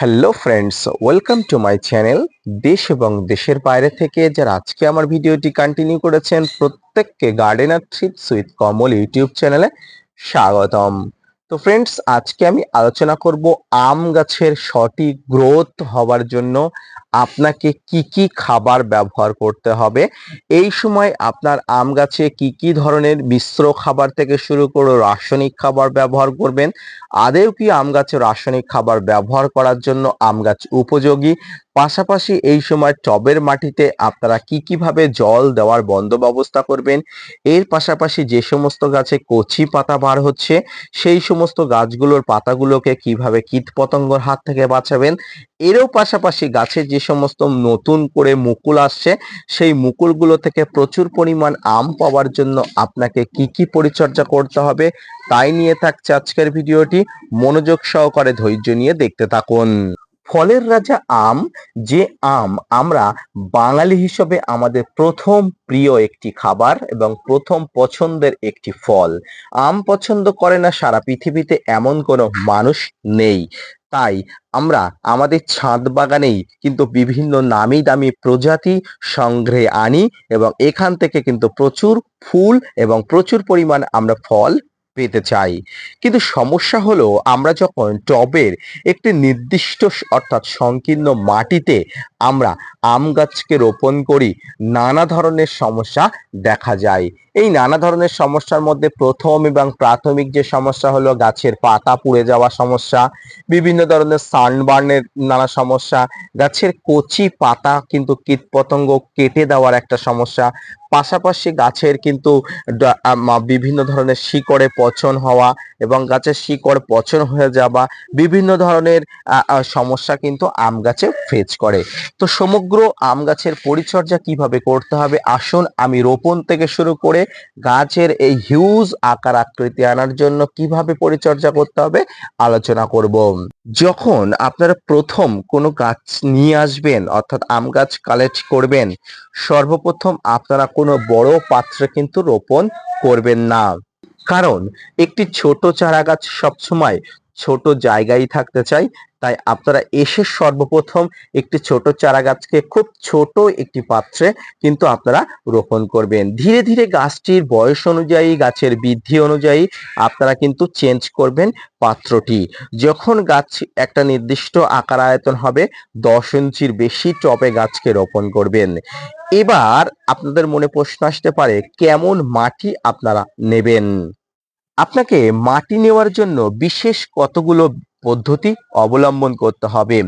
Hello friends, welcome to my channel. দেশ এবং দেশের বাইরে থেকে যারা আজকে আমার ভিডিওটি কন্টিনিউ করেছেন প্রত্যেককে gardener TRIPS with Kamal YouTube চ্যানেলে স্বাগতম। তো ফ্রেন্ডস, আজকে আমি আলোচনা করব আম গাছের সঠিক গ্রোথ হওয়ার জন্য আপনাকে কি কি খাবার ব্যবহার করতে হবে। এই সময় আপনার আম গাছে কি কি ধরনের মিশ্র খাবার থেকে শুরু করে রাসায়নিক খাবার ব্যবহার করবেন, আদৌ কি আম গাছে রাসায়নিক খাবার ব্যবহার করার জন্য আম গাছ উপযোগী, পাশাপাশি এই সময় টবের মাটিতে আপনারা কিভাবে জল দেওয়ার বন্দোবস্ত করবেন, এর পাশাপাশি যে সমস্ত গাছে কচি পাতা বার হচ্ছে সেই সমস্ত গাছগুলোর পাতাগুলোকে কিভাবে কীটপতঙ্গের হাত থেকে বাঁচাবেন, এরও পাশাপাশি গাছে যে সমস্ত নতুন করে মুকুল আসছে সেই মুকুলগুলো থেকে প্রচুর পরিমাণ আম পাওয়ার জন্য আপনাকে কি কি পরিচর্যা করতে হবে, তাই নিয়ে থাকছে আজকের ভিডিওটি। মনোযোগ সহকারে ধৈর্য নিয়ে দেখতে থাকুন। ফলের রাজা আম, যে আম আমরা বাঙালি হিসেবে আমাদের প্রথম প্রিয় একটি খাবার এবং প্রথম পছন্দের একটি ফল। আম পছন্দ করে না সারা পৃথিবীতে এমন কোনো মানুষ নেই। তাই আমরা আমাদের ছাদ বাগানেই কিন্তু বিভিন্ন নামি দামি প্রজাতি সংগ্রহে আনি এবং এখান থেকে কিন্তু প্রচুর ফুল এবং প্রচুর পরিমাণ আমরা ফল পেতে চাই। কিন্তু সমস্যা হলো আমরা যখন টবের একটি নির্দিষ্ট অর্থাৎ সংকীর্ণ মাটিতে আমরা আম গাছকে রোপণ করি, নানা ধরনের সমস্যা দেখা যায়। এই নানা ধরনের সমস্যার মধ্যে প্রথম এবং প্রাথমিক যে সমস্যা হলো গাছের পাতা পুড়ে যাওয়া সমস্যা, বিভিন্ন ধরনের সানবার্নের নানা সমস্যা, গাছের কচি পাতা কিন্তু কীটপতঙ্গ কেটে দেওয়ার একটা সমস্যা, পাশাপাশি গাছের কিন্তু বিভিন্ন ধরনের শিকড়ে পচন হওয়া এবং গাছের শিকড় পচন হয়ে যাওয়া, বিভিন্ন ধরনের সমস্যা কিন্তু আম গাছে ফেস করে। তো সমগ্র আম গাছের পরিচর্যা কিভাবে করতে হবে, আসুন আমি রোপণ থেকে শুরু করে গাছের এই হিউজ আকার আকৃতি আনার জন্য কিভাবে পরিচর্যা করতে হবে আলোচনা করব। যখন আপনারা প্রথম কোনো গাছ নিয়ে আসবেন অর্থাৎ আম গাছ কালেক্ট করবেন, সর্বপ্রথম আপনারা কোনো বড় পাত্রে কিন্তু রোপণ করবেন না। কারণ একটি ছোট চারা গাছ সবসময় ছোট জায়গায় থাকতে চায়। তাই আপনারা এসে সর্বপ্রথম একটি ছোট চারা গাছকে খুব ছোট একটি পাত্রে কিন্তু আপনারা রোপণ করবেন। ধীরে ধীরে গাছটির বয়স অনুযায়ী, গাছের বৃদ্ধি অনুযায়ী আপনারা কিন্তু চেঞ্জ করবেন পাত্রটি। যখন গাছ একটা নির্দিষ্ট আকার আয়তন হবে, 10 ইঞ্চির বেশি টবে গাছকে রোপণ করবেন। এবার আপনাদের মনে প্রশ্ন আসতে পারে কেমন মাটি আপনারা নেবেন। আপনাকে মাটি নেওয়ার জন্য বিশেষ কতগুলো পদ্ধতি অবলম্বন করতে হবে।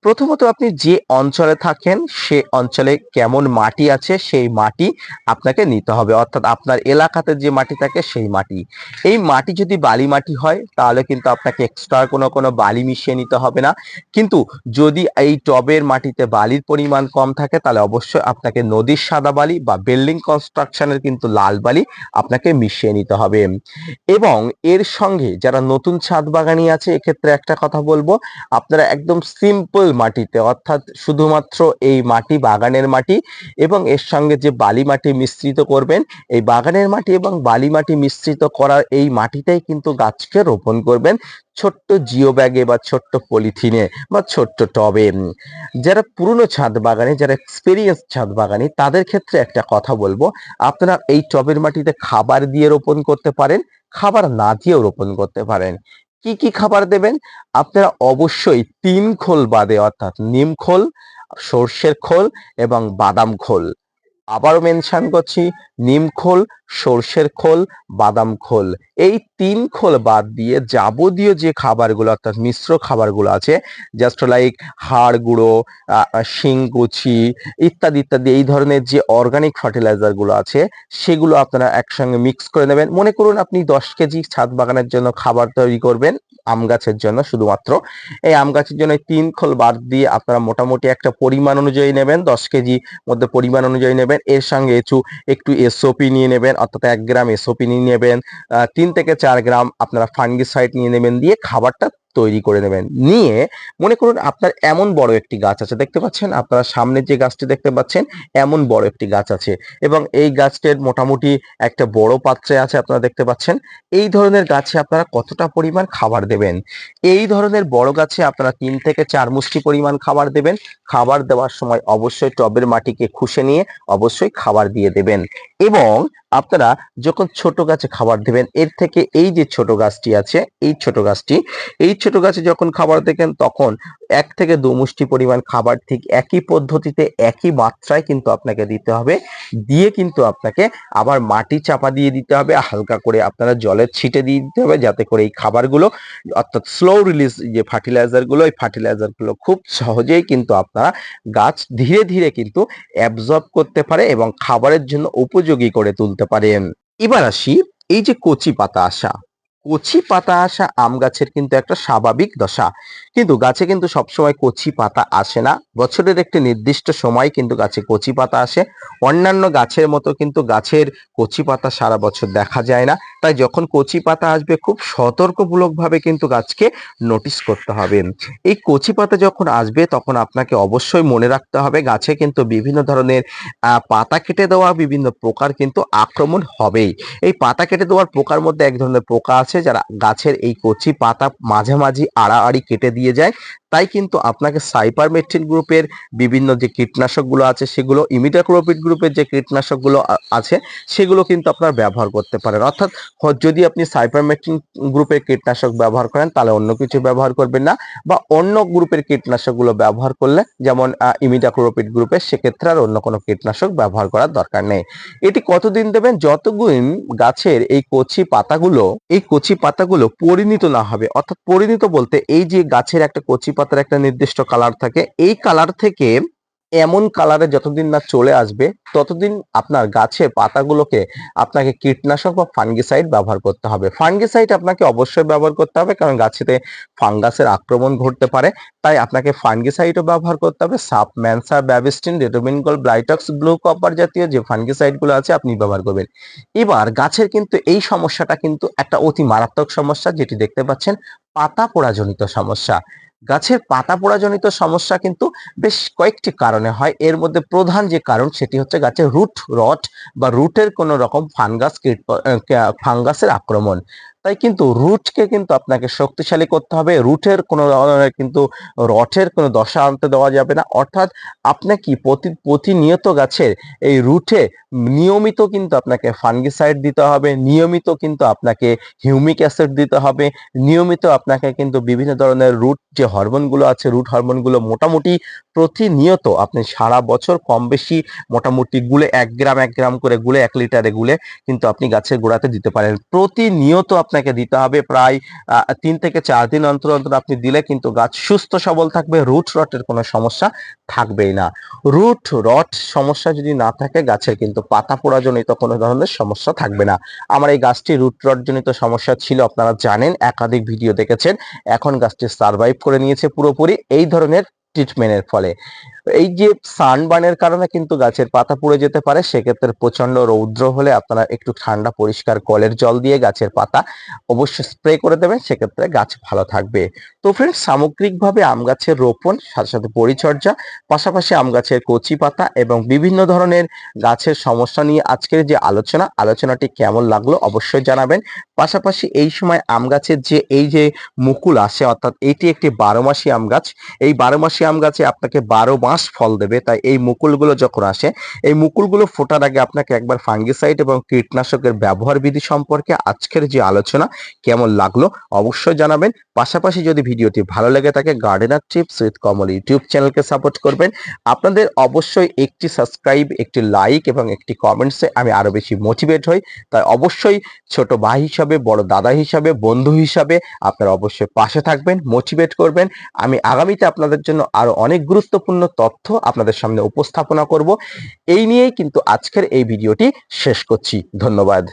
প্রথমত আপনি যে অঞ্চলে থাকেন সে অঞ্চলে কেমন মাটি আছে সেই মাটি আপনাকে নিতে হবে, অর্থাৎ আপনার এলাকাতে যে মাটি থাকে সেই মাটি। এই মাটি যদি বালি মাটি হয় তাহলে কিন্তু আপনাকে এক্সট্রা কোনো বালি মিশিয়ে নিতে হবে না। কিন্তু যদি এই টবের মাটিতে বালির পরিমাণ কম থাকে তাহলে অবশ্যই আপনাকে নদীর সাদা বালি বা বিল্ডিং কনস্ট্রাকশনের কিন্তু লাল বালি আপনাকে মিশিয়ে নিতে হবে। এবং এর সঙ্গে যারা নতুন ছাদ বাগানি আছে এক্ষেত্রে একটা কথা বলবো, আপনারা একদম সিম্পল মাটিতে অর্থাৎ শুধুমাত্র এই মাটি বাগানের মাটি এবং এর সঙ্গে যে বালি মাটি মিশ্রিত করবেন, এই বাগানের মাটি এবং বালি মাটি মিশ্রিত করার এই মাটিতেই কিন্তু গাছকে রোপণ করবেন, ছোট্ট জিও ব্যাগে বা ছোট্ট পলিথিনে বা ছোট্ট টবে। যারা পুরনো ছাদ বাগানে, যারা এক্সপিরিয়েন্স ছাদ বাগানি, তাদের ক্ষেত্রে একটা কথা বলবো, আপনারা এই টবের মাটিতে খাবার দিয়ে রোপণ করতে পারেন, খাবার না দিয়েও রোপণ করতে পারেন। কি কি খাবার দেবেন? আপনারা অবশ্যই 3 খোল বাদে অর্থাৎ নিম খোল, সর্ষের খোল এবং বাদাম খোল, আবারও মেনশন করছি, নিম খোল, সর্ষের খোল, বাদাম খোল, এই 3 খোল বাদ দিয়ে যাবতীয় যে খাবারগুলো অর্থাৎ মিশ্র খাবারগুলো আছে, জাস্ট লাইক হাড় গুঁড়ো, শিংকুচি ইত্যাদি ইত্যাদি, এই ধরনের যে অর্গানিক ফার্টিলাইজার গুলো আছে সেগুলো আপনারা একসঙ্গে মিক্স করে নেবেন। মনে করুন আপনি 10 কেজি ছাদ বাগানের জন্য খাবার তৈরি করবেন আম গাছের জন্য, শুধুমাত্র এই আম গাছের জন্য 3 খোল বাদ দিয়ে আপনারা মোটামুটি একটা পরিমাণ অনুযায়ী নেবেন, 10 কেজি মধ্যে পরিমাণ অনুযায়ী নেবেন। এর সঙ্গে একটু এসওপি নিয়ে নেবেন, অর্থাৎ 1 গ্রাম এসওপি নিয়ে নেবেন, 3 থেকে 4 গ্রাম আপনারা ফাঙ্গিসাইড নিয়ে নেবেন, দিয়ে খাবারটা তৈরি করে নেবেন। নিয়ে মনে করুন আপনার এমন বড় একটি গাছ আছে, দেখতে পাচ্ছেন আপনারা সামনে যে গাছটি দেখতে পাচ্ছেন এমন বড় একটি গাছ আছে এবং এই গাছটির মোটামুটি একটা বড় পাত্রে আছে আপনারা দেখতে পাচ্ছেন। এই ধরনের গাছে আপনারা কতটা পরিমাণ খাবার দেবেন? এই ধরনের বড় গাছে আপনারা 3 থেকে 4 মুষ্টি পরিমাণ খাবার দেবেন। খাবার দেওয়ার সময় অবশ্যই টবের মাটিকে খুশে নিয়ে অবশ্যই খাবার দিয়ে দেবেন। এবং আপনারা যখন ছোট গাছে খাবার দেবেন, এর থেকে এই যে ছোট গাছটি আছে, এই ছোট গাছে যখন খাবার দেবেন তখন 1 থেকে 2 মুষ্টি পরিমাণ খাবার ঠিক একই পদ্ধতিতে একই মাত্রায় কিন্তু আপনাকে দিতে হবে। দিয়ে কিন্তু আপনাকে আবার মাটি চাপা দিয়ে দিতে হবে, হালকা করে আপনারা জলের ছিটে দিয়ে দিতে হবে, যাতে করে এই খাবারগুলো অর্থাৎ স্লো রিলিজ যে ফার্টিলাইজারগুলো, এই ফার্টিলাইজারগুলো খুব সহজেই কিন্তু আপনারা গাছ ধীরে ধীরে কিন্তু অ্যাবজর্ব করতে পারে এবং খাবারের জন্য উপযোগী করে তুলতে পারেন। এবার আসি এই যে কচি পাতা আসা আম গাছের কিন্তু একটা স্বাভাবিক দশা। কিন্তু গাছে কিন্তু সবসময় কচি পাতা আসে না। বছরের একটি নির্দিষ্ট সময় কিন্তু গাছে কচি পাতা আসে। অন্যান্য গাছের মতো কিন্তু গাছের কচি পাতা সারা বছর দেখা যায় না। তাই যখন কচি পাতা আসবে খুব সতর্কমূলকভাবে কিন্তু গাছকে নোটিস করতে হবে। এই কচি পাতা যখন আসবে তখন আপনাকে অবশ্যই মনে রাখতে হবে গাছে কিন্তু বিভিন্ন ধরনের পাতা কেটে দেওয়া বিভিন্ন পোকার কিন্তু আক্রমণ হবেই। এই পাতা কেটে দেওয়ার পোকার মধ্যে এক ধরনের পোকা আছে যারা গাছের এই কচি পাতা মাঝামাঝি আড়াআড়ি কেটে দিয়ে যায়। তাই কিন্তু আপনাকে সাইপারমেথ্রিন গ্রুপের বিভিন্ন যে কীটনাশকগুলো আছে সেগুলো, ইমিডাক্লোপিড গ্রুপের যে কীটনাশকগুলো আছে সেগুলো কিন্তু আপনার ব্যবহার করতে পারেন। অর্থাৎ যদি আপনি সাইপারমেথ্রিন গ্রুপের কীটনাশক ব্যবহার করেন তাহলে অন্য কিছু ব্যবহার করবেন না, বা অন্য গ্রুপের কীটনাশকগুলো ব্যবহার করলে যেমন ইমিডাক্লোপিড গ্রুপের, সেক্ষেত্রে আর অন্য কোনো কীটনাশক ব্যবহার করার দরকার নেই। এটি কতদিন দেবেন? যতদিন গাছের এই কচি পাতাগুলো পরিণত না হবে। অর্থাৎ পরিণত বলতে এই যে গাছের একটা কচি পাতার একটা নির্দিষ্ট কালার থাকে, এই কালার থেকে এমন কালারে যতদিন না চলে আসবে ততদিন আপনার গাছের পাতাগুলোকে আপনাকে কীটনাশক বা ফাঙ্গিসাইড ব্যবহার করতে হবে। ফাঙ্গিসাইড আপনাকে অবশ্যই ব্যবহার করতে হবে, কারণ গাছেতে ফাঙ্গাসের আক্রমণ ঘটতে পারে। তাই আপনাকে ফাঙ্গিসাইডও ব্যবহার করতে হবে। সাপ, ম্যানসা, ব্যাবিস্টিন, রেডোমিনগল, ব্লাইটক্স, ব্লু কপার জাতীয় যে ফাঙ্গিসাইডগুলো আছে আপনি ব্যবহার করবেন। এবার গাছের কিন্তু এই সমস্যাটা কিন্তু একটা অতি মারাত্মক সমস্যা, যেটি দেখতে পাচ্ছেন পাতা পোড়াজনিত সমস্যা। গাছের পাতা পোড়াজনিত সমস্যা কিন্তু বেশ কয়েকটি কারণে হয়। এর মধ্যে প্রধান যে কারণ সেটি হচ্ছে গাছের রুট রট বা রুটের কোনো রকম ফাঙ্গাসের আক্রমণ। তাই কিন্তু রুটকে কিন্তু আপনাকে শক্তিশালী করতে হবে। রুটের কোনো ধরনের কিন্তু রটের কোনো দশা আনতে দেওয়া যাবে না। অর্থাৎ আপনাকে প্রতিনিয়ত গাছের এই রুটে নিয়মিত কিন্তু আপনাকে ফাঙ্গিসাইড দিতে হবে, নিয়মিত কিন্তু আপনাকে হিউমিক অ্যাসিড দিতে হবে, নিয়মিত আপনাকে কিন্তু বিভিন্ন ধরনের রুট যে হরমোনগুলো আছে, রুট হরমোনগুলো মোটামুটি প্রতিনিয়ত আপনি সারা বছর কম বেশি মোটামুটি গুলে 1 গ্রাম করে গুলে 1 লিটারে গুলে কিন্তু আপনি গাছের গোড়াতে দিতে পারেন। প্রতিনিয়ত আপনাকে দিতে হবে, প্রায় 3 থেকে 4 দিন অন্তর অন্তর আপনি দিলে কিন্তু গাছ সুস্থ সবল থাকবে, রুট রটের কোনো সমস্যা থাকবেই না। রুট রট সমস্যা যদি না থাকে গাছের কিন্তু পাতা পোড়াজনিত কোনো ধরনের সমস্যা থাকবে না। আমার এই গাছটি রুট রট জনিত সমস্যা ছিল, আপনারা জানেন, একাধিক ভিডিও দেখেছেন। এখন গাছটি সারভাইভ করে নিয়েছে পুরোপুরি এই ধরনের ট্রিটমেন্টের ফলে। এই যে সানবার্নের কারণে কিন্তু গাছের পাতা পুড়ে যেতে পারে, সেক্ষেত্রে প্রচন্ড রৌদ্র হলে আপনারা একটু ঠান্ডা পরিষ্কার কলের জল দিয়ে গাছের পাতা অবশ্যই স্প্রে করে দেবেন, সেক্ষেত্রে গাছ ভালো থাকবে। তো ফ্রেন্ডস, সামগ্রিকভাবে আম গাছের রোপণ, সাথে সাথে পরিচর্যা, পাশাপাশি আম গাছের কচি পাতা এবং বিভিন্ন ধরনের গাছের সমস্যা নিয়ে আজকের যে আলোচনাটি কেমন লাগলো অবশ্যই জানাবেন। পাশাপাশি এই সময় আম গাছের এই যে মুকুল আসে, অর্থাৎ এটি একটি 12 মাসি আম গাছ। এই 12 মাসি আম গাছে আপনাকে 12 মাস ফল দেবে। তাই এই মুকুলগুলো যখন আসে, এই মুকুলগুলো ফোটার আগে আপনাকে একবার ফাঙ্গিসাইড এবং কীটনাশকের ব্যবহার বিধি সম্পর্কে আজকের যে আলোচনা কেমন লাগলো অবশ্যই জানাবেন। পাশাপাশি যদি ভিডিওটি ভালো লেগে থাকে gardener tips with Kamal YouTube চ্যানেলকে সাপোর্ট করবেন। আপনাদের অবশ্যই একটি সাবস্ক্রাইব, একটি লাইক এবং একটি কমেন্টসে আমি আরো বেশি মোটিভেট হই। তাই অবশ্যই ছোট ভাই হিসাবে, বড় দাদা হিসাবে, বন্ধু হিসাবে আপনারা অবশ্যই পাশে থাকবেন, মোটিভেট করবেন। আমি আগামীতে আপনাদের জন্য আরো অনেক গুরুত্বপূর্ণ তথ্য আপনাদের সামনে উপস্থাপনা করব। এই নিয়েই কিন্তু আজকের এই ভিডিওটি শেষ করছি। ধন্যবাদ।